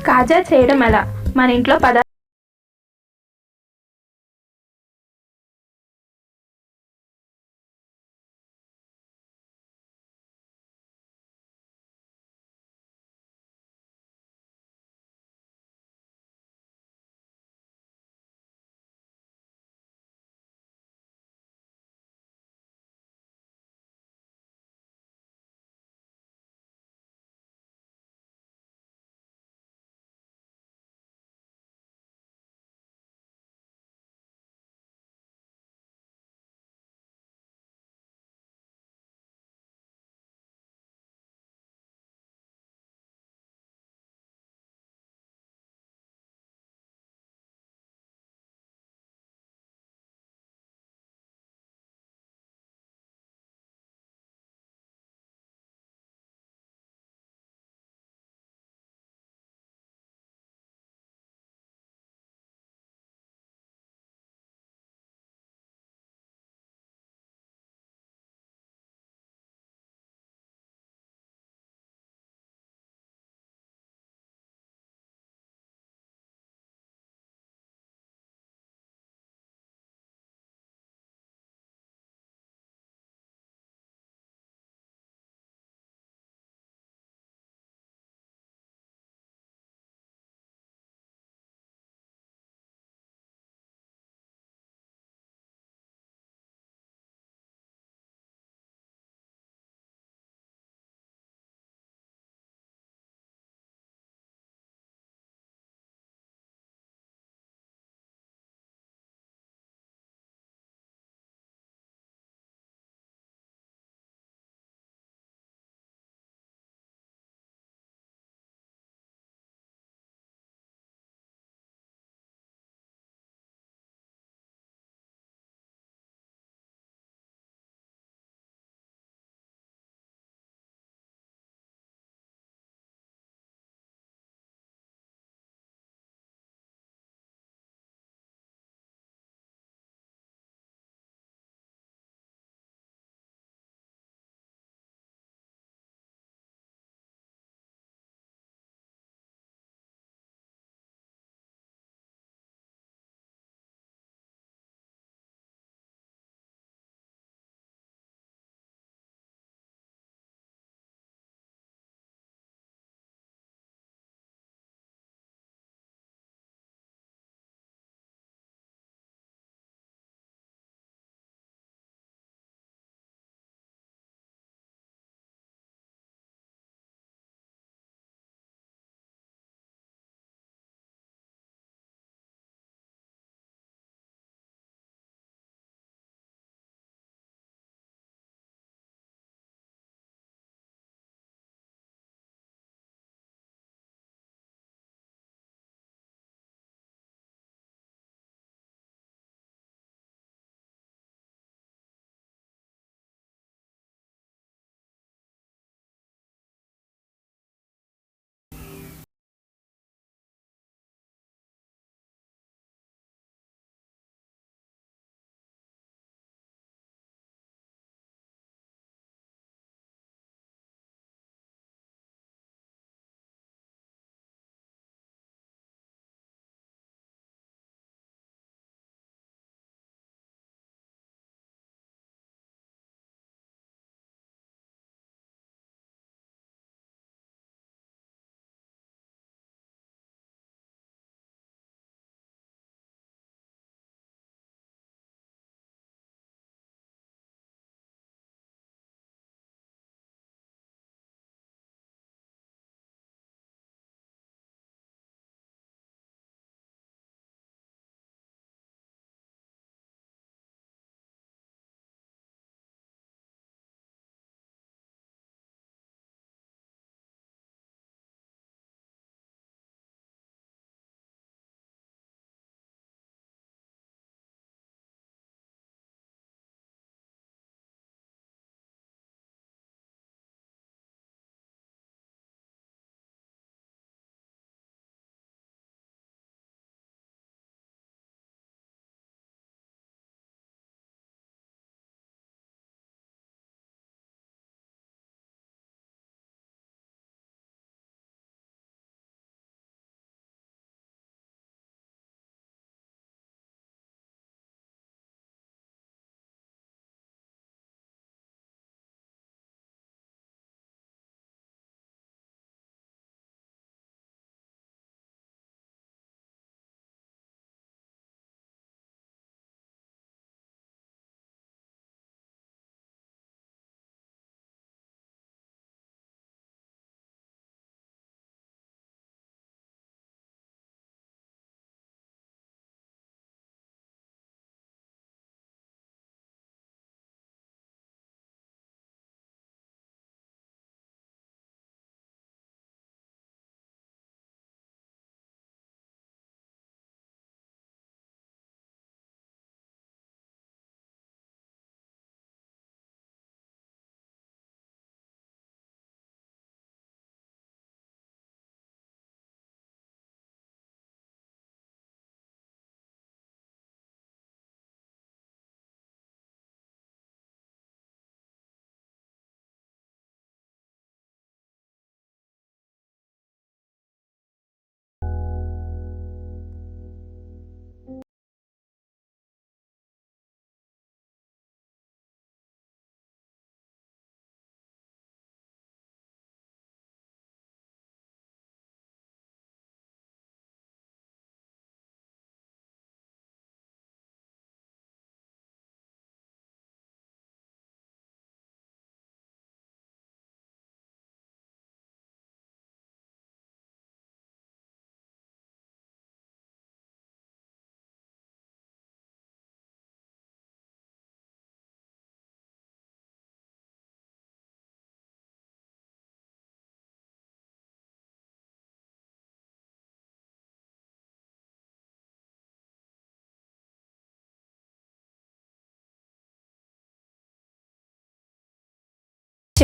కాజా చేయడం ఎలా? మన ఇంట్లో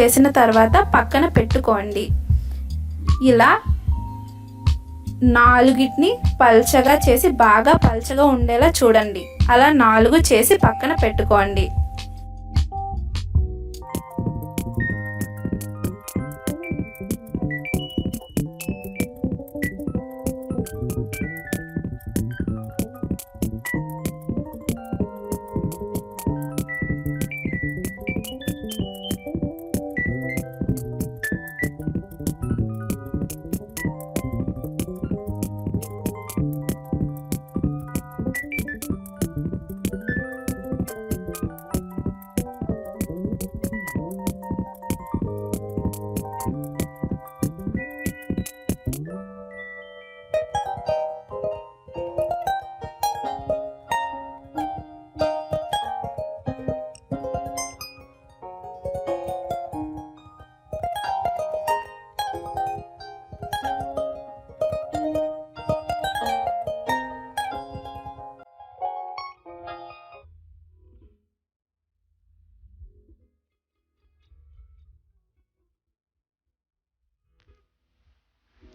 చేసిన తర్వాత పక్కన పెట్టుకోండి. ఇలా 4ని పల్చగా చేసి బాగా పల్చగా ఉండేలా చూడండి. అలా 4 చేసి పక్కన పెట్టుకోండి.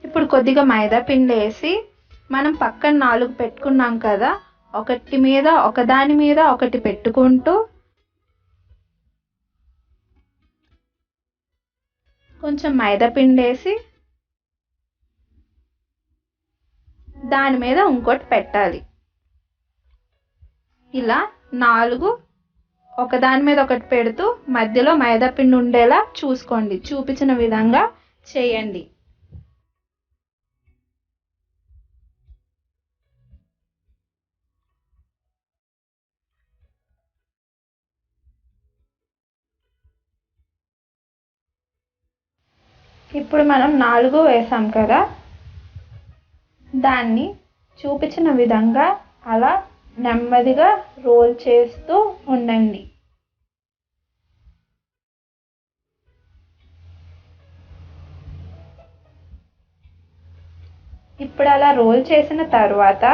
ఇప్పుడు కొద్దిగా మైదా పిండి వేసి మనం పక్కన 4 పెట్టుకున్నాం కదా, ఒకదాని మీద ఒకటి పెట్టుకుంటూ కొంచెం మైదా పిండి వేసి దాని మీద ఇంకోటి పెట్టాలి. ఇలా 4 ఒకదాని మీద ఒకటి పెడుతూ మధ్యలో మైదా పిండి ఉండేలా చూసుకోండి. చూపించిన విధంగా చేయండి. ఇప్పుడు మనం 4 వేసాం కదా, దాన్ని చూపించిన విధంగా అలా నెమ్మదిగా రోల్ చేస్తూ ఉండండి. ఇప్పుడు అలా రోల్ చేసిన తర్వాత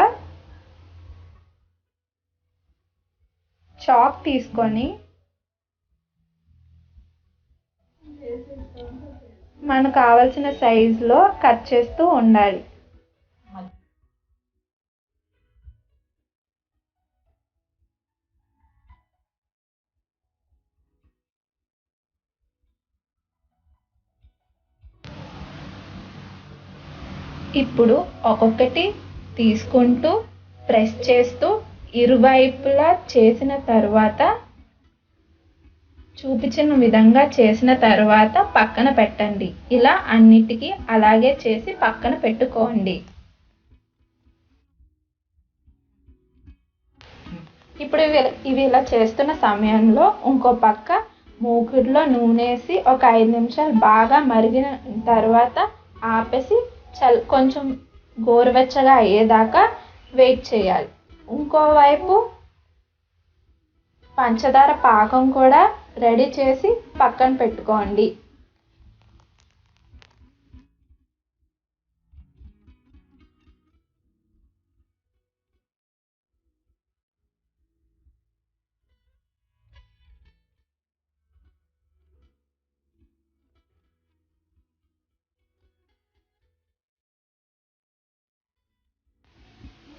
చాక్ తీసుకొని మనకు కావలసిన సైజులో కట్ చేస్తూ ఉండాలి. ఇప్పుడు ఒక్కొక్కటి తీసుకుంటూ ప్రెస్ చేస్తూ ఇరువైపులా చేసిన తర్వాత చూపించిన విధంగా చేసిన తర్వాత పక్కన పెట్టండి. ఇలా అన్నిటికీ అలాగే చేసి పక్కన పెట్టుకోండి. ఇప్పుడు ఇవి ఇలా చేస్తున్న సమయంలో ఇంకో పక్క మూకుడులో నూనె వేసి ఒక 5 నిమిషాలు బాగా మరిగిన తర్వాత ఆపేసి కొంచెం గోరువెచ్చగా అయ్యేదాకా వెయిట్ చేయాలి. ఇంకోవైపు పంచదార పాకం కూడా రెడీ చేసి పక్కన పెట్టుకోండి.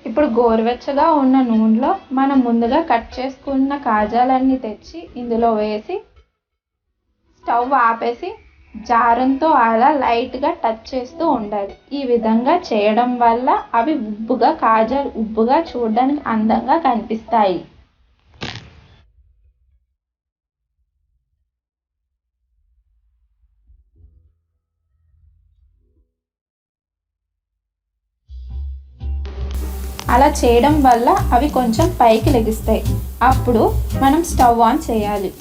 ఇప్పుడు గోరువెచ్చగా ఉన్న నూనెలో మనం ముందుగా కట్ చేసుకున్న కాజాలన్నీ తెచ్చి ఇందులో వేసి స్టవ్ ఆపేసి జారంతో అలా లైట్గా టచ్ చేస్తూ ఉండాలి. ఈ విధంగా చేయడం వల్ల అవి కాజాలు ఉబ్బుగా చూడడానికి అందంగా కనిపిస్తాయి. అలా చేయడం వల్ల అవి కొంచెం పైకి లెగిస్తాయి. అప్పుడు మనం స్టవ్ ఆన్ చేయాలి.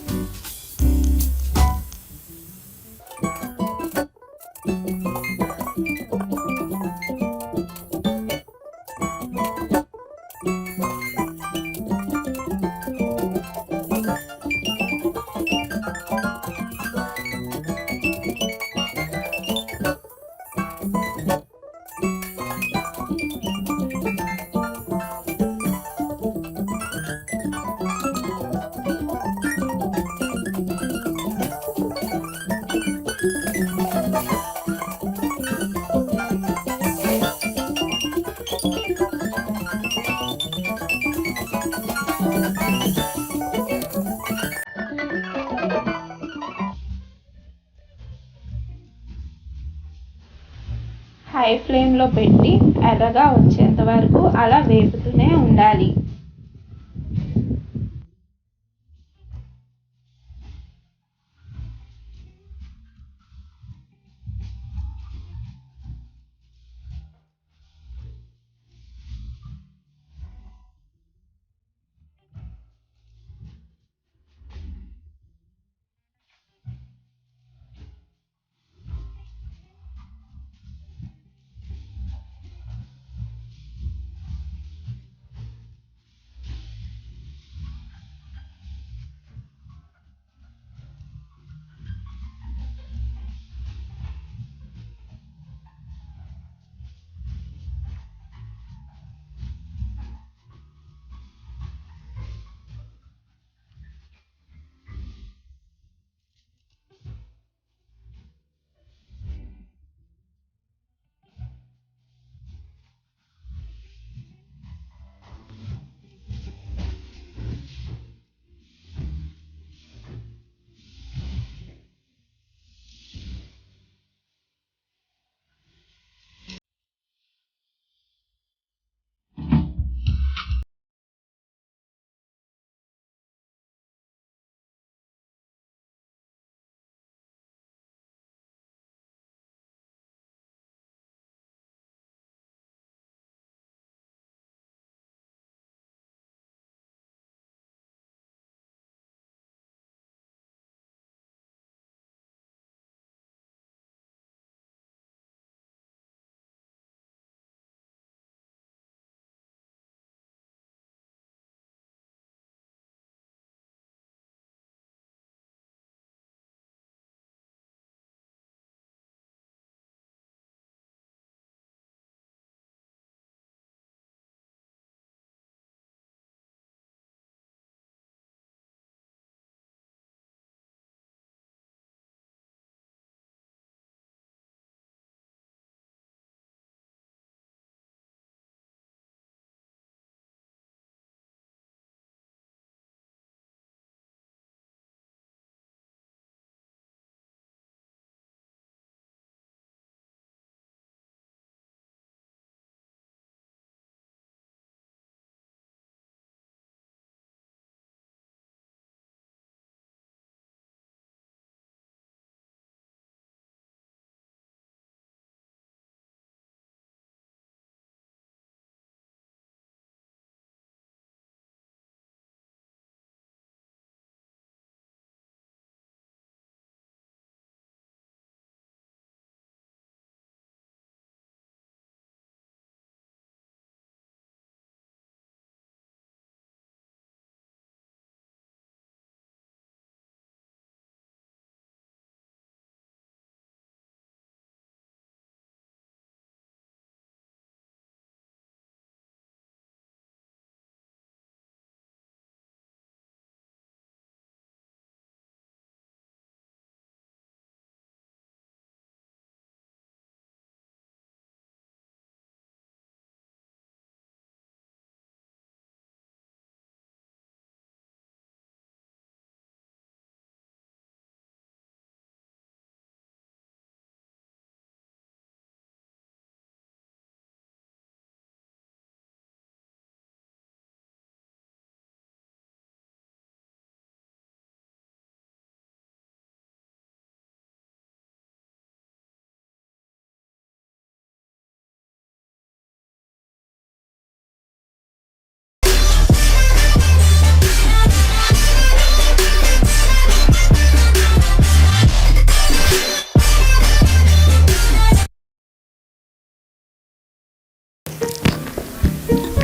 హై ఫ్లేమ్లో పెట్టి ఎర్రగా వచ్చేంత వరకు అలా వేపుతూనే ఉండాలి.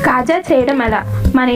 కాజా చేయడం ఎలా? మన